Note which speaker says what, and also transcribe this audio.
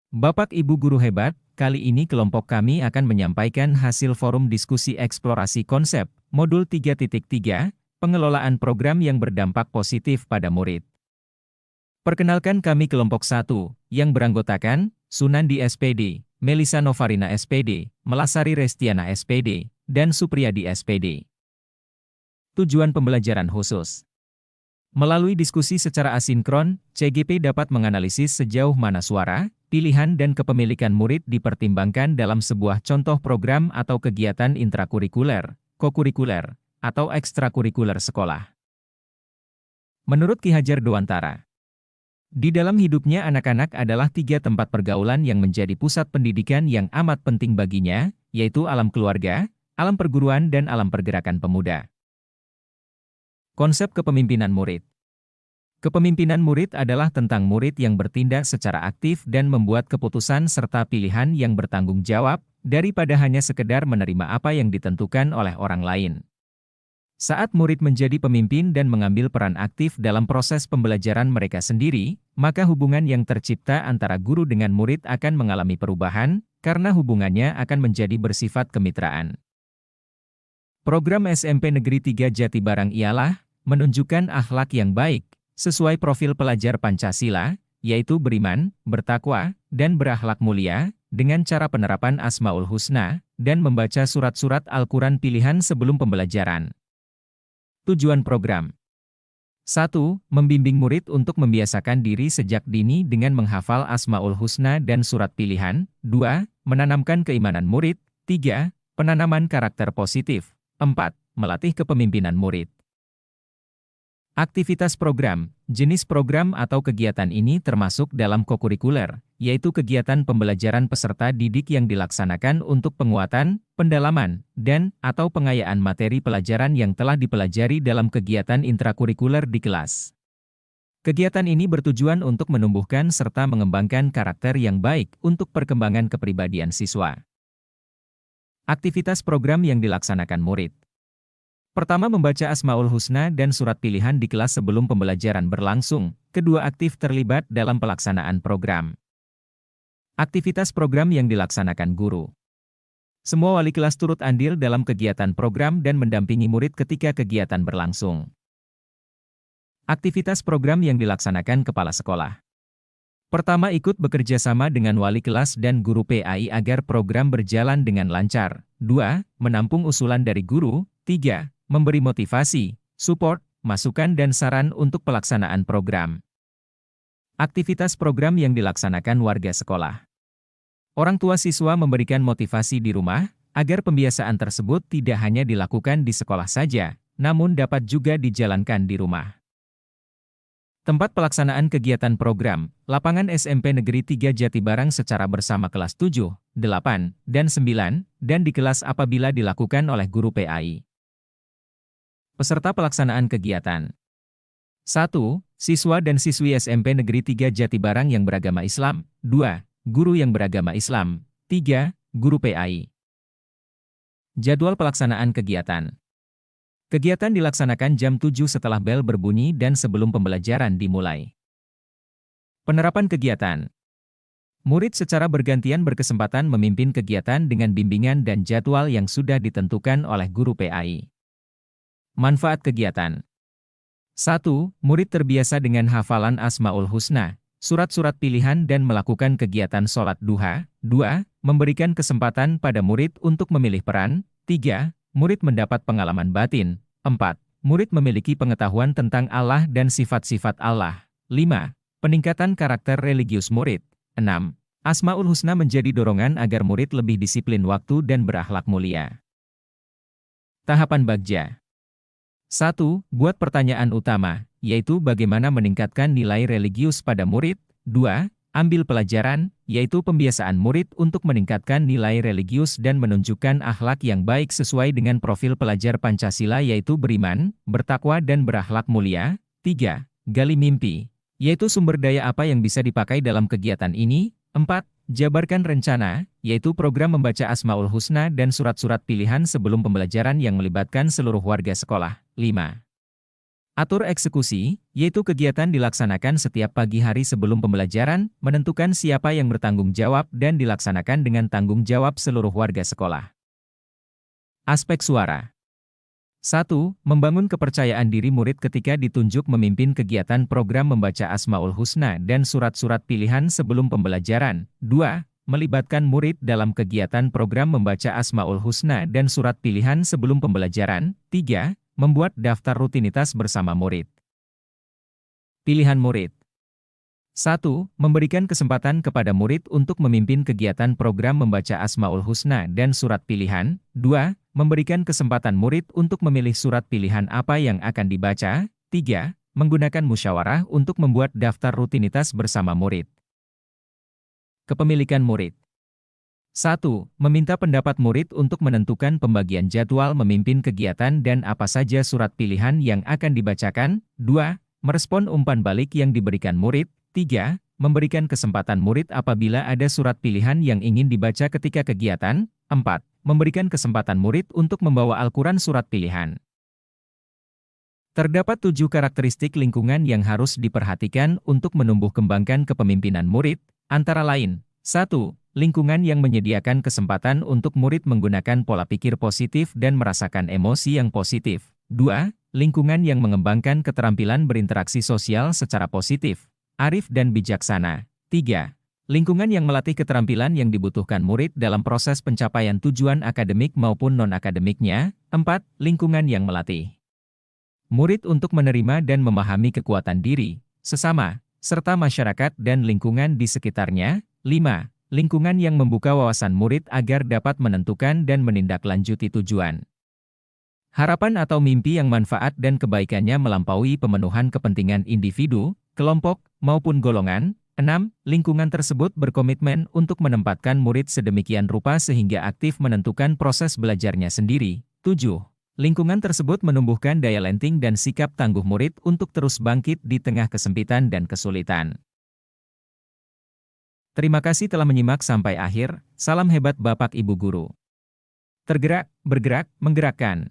Speaker 1: Bapak Ibu guru hebat, kali ini kelompok kami akan menyampaikan hasil forum diskusi eksplorasi konsep, modul 3.3, pengelolaan program yang berdampak positif pada murid. Perkenalkan kami kelompok 1, yang beranggotakan, Sunandi SPD, Melisa Novarina SPD, Melasari Restiana SPD, dan Supriyadi SPD. Tujuan pembelajaran khusus. Melalui diskusi secara asinkron, CGP dapat menganalisis sejauh mana suara, pilihan dan kepemilikan murid dipertimbangkan dalam sebuah contoh program atau kegiatan intrakurikuler, kokurikuler, atau ekstrakurikuler sekolah. Menurut Ki Hajar Dewantara, di dalam hidupnya anak-anak adalah 3 tempat pergaulan yang menjadi pusat pendidikan yang amat penting baginya, yaitu alam keluarga, alam perguruan dan alam pergerakan pemuda. Konsep kepemimpinan murid. Kepemimpinan murid adalah tentang murid yang bertindak secara aktif dan membuat keputusan serta pilihan yang bertanggung jawab, daripada hanya sekedar menerima apa yang ditentukan oleh orang lain. Saat murid menjadi pemimpin dan mengambil peran aktif dalam proses pembelajaran mereka sendiri, maka hubungan yang tercipta antara guru dengan murid akan mengalami perubahan, karena hubungannya akan menjadi bersifat kemitraan. Program SMP Negeri 3 Jatibarang ialah menunjukkan akhlak yang baik, sesuai profil pelajar Pancasila, yaitu beriman, bertakwa, dan berakhlak mulia, dengan cara penerapan Asmaul Husna, dan membaca surat-surat Al-Quran pilihan sebelum pembelajaran. Tujuan program. 1. Membimbing murid untuk membiasakan diri sejak dini dengan menghafal Asmaul Husna dan surat pilihan. 2. Menanamkan keimanan murid. 3. Penanaman karakter positif. 4. Melatih kepemimpinan murid. Aktivitas program. Jenis program atau kegiatan ini termasuk dalam kokurikuler, yaitu kegiatan pembelajaran peserta didik yang dilaksanakan untuk penguatan, pendalaman, dan/atau pengayaan materi pelajaran yang telah dipelajari dalam kegiatan intrakurikuler di kelas. Kegiatan ini bertujuan untuk menumbuhkan serta mengembangkan karakter yang baik untuk perkembangan kepribadian siswa. Aktivitas program yang dilaksanakan murid. Pertama, membaca Asmaul Husna dan surat pilihan di kelas sebelum pembelajaran berlangsung. Kedua, aktif terlibat dalam pelaksanaan program. Aktivitas program yang dilaksanakan guru. Semua wali kelas turut andil dalam kegiatan program dan mendampingi murid ketika kegiatan berlangsung. Aktivitas program yang dilaksanakan kepala sekolah. Pertama, ikut bekerja sama dengan wali kelas dan guru PAI agar program berjalan dengan lancar. 2. Menampung usulan dari guru. 3. Memberi motivasi, support, masukan dan saran untuk pelaksanaan program. Aktivitas program yang dilaksanakan warga sekolah. Orang tua siswa memberikan motivasi di rumah, agar pembiasaan tersebut tidak hanya dilakukan di sekolah saja, namun dapat juga dijalankan di rumah. Tempat pelaksanaan kegiatan program, lapangan SMP Negeri 3 Jatibarang secara bersama kelas 7, 8, dan 9, dan di kelas apabila dilakukan oleh guru PAI. Peserta pelaksanaan kegiatan. 1. Siswa dan siswi SMP Negeri 3 Jatibarang yang beragama Islam. 2. Guru yang beragama Islam. 3. Guru PAI. Jadwal pelaksanaan kegiatan. Kegiatan dilaksanakan jam 7 setelah bel berbunyi dan sebelum pembelajaran dimulai. Penerapan kegiatan. Murid secara bergantian berkesempatan memimpin kegiatan dengan bimbingan dan jadwal yang sudah ditentukan oleh guru PAI. Manfaat kegiatan. 1. Murid terbiasa dengan hafalan Asmaul Husna, surat-surat pilihan dan melakukan kegiatan sholat duha. 2. Memberikan kesempatan pada murid untuk memilih peran. 3. Murid mendapat pengalaman batin. 4. Murid memiliki pengetahuan tentang Allah dan sifat-sifat Allah. 5. Peningkatan karakter religius murid. 6. Asmaul Husna menjadi dorongan agar murid lebih disiplin waktu dan berakhlak mulia. Tahapan Bagja. 1. Buat pertanyaan utama, yaitu bagaimana meningkatkan nilai religius pada murid. 2. Ambil pelajaran, yaitu pembiasaan murid untuk meningkatkan nilai religius dan menunjukkan akhlak yang baik sesuai dengan profil pelajar Pancasila yaitu beriman, bertakwa dan berakhlak mulia. 3. Gali mimpi, yaitu sumber daya apa yang bisa dipakai dalam kegiatan ini. 4. Jabarkan rencana, yaitu program membaca Asmaul Husna dan surat-surat pilihan sebelum pembelajaran yang melibatkan seluruh warga sekolah. 5. Atur eksekusi, yaitu kegiatan dilaksanakan setiap pagi hari sebelum pembelajaran, menentukan siapa yang bertanggung jawab dan dilaksanakan dengan tanggung jawab seluruh warga sekolah. Aspek suara. 1. Membangun kepercayaan diri murid ketika ditunjuk memimpin kegiatan program membaca Asmaul Husna dan surat-surat pilihan sebelum pembelajaran. 2. Melibatkan murid dalam kegiatan program membaca Asmaul Husna dan surat pilihan sebelum pembelajaran. 3. Membuat daftar rutinitas bersama murid. Pilihan murid. 1. Memberikan kesempatan kepada murid untuk memimpin kegiatan program membaca Asmaul Husna dan surat pilihan. 2. Memberikan kesempatan murid untuk memilih surat pilihan apa yang akan dibaca. 3. Menggunakan musyawarah untuk membuat daftar rutinitas bersama murid. Kepemilikan murid. 1. Meminta pendapat murid untuk menentukan pembagian jadwal memimpin kegiatan dan apa saja surat pilihan yang akan dibacakan. 2. Merespon umpan balik yang diberikan murid. 3. Memberikan kesempatan murid apabila ada surat pilihan yang ingin dibaca ketika kegiatan. 4. Memberikan kesempatan murid untuk membawa Al-Quran surat pilihan. Terdapat 7 karakteristik lingkungan yang harus diperhatikan untuk menumbuh kembangkan kepemimpinan murid, antara lain, 1. Lingkungan yang menyediakan kesempatan untuk murid menggunakan pola pikir positif dan merasakan emosi yang positif. 2. Lingkungan yang mengembangkan keterampilan berinteraksi sosial secara positif, arif dan bijaksana. 3. Lingkungan yang melatih keterampilan yang dibutuhkan murid dalam proses pencapaian tujuan akademik maupun non-akademiknya. 4. Lingkungan yang melatih murid untuk menerima dan memahami kekuatan diri, sesama, serta masyarakat dan lingkungan di sekitarnya. 5. Lingkungan yang membuka wawasan murid agar dapat menentukan dan menindaklanjuti tujuan, harapan atau mimpi yang manfaat dan kebaikannya melampaui pemenuhan kepentingan individu, kelompok, maupun golongan. 6. Lingkungan tersebut berkomitmen untuk menempatkan murid sedemikian rupa sehingga aktif menentukan proses belajarnya sendiri. 7. Lingkungan tersebut menumbuhkan daya lenting dan sikap tangguh murid untuk terus bangkit di tengah kesempitan dan kesulitan. Terima kasih telah menyimak sampai akhir. Salam hebat Bapak Ibu Guru. Tergerak, bergerak, menggerakkan.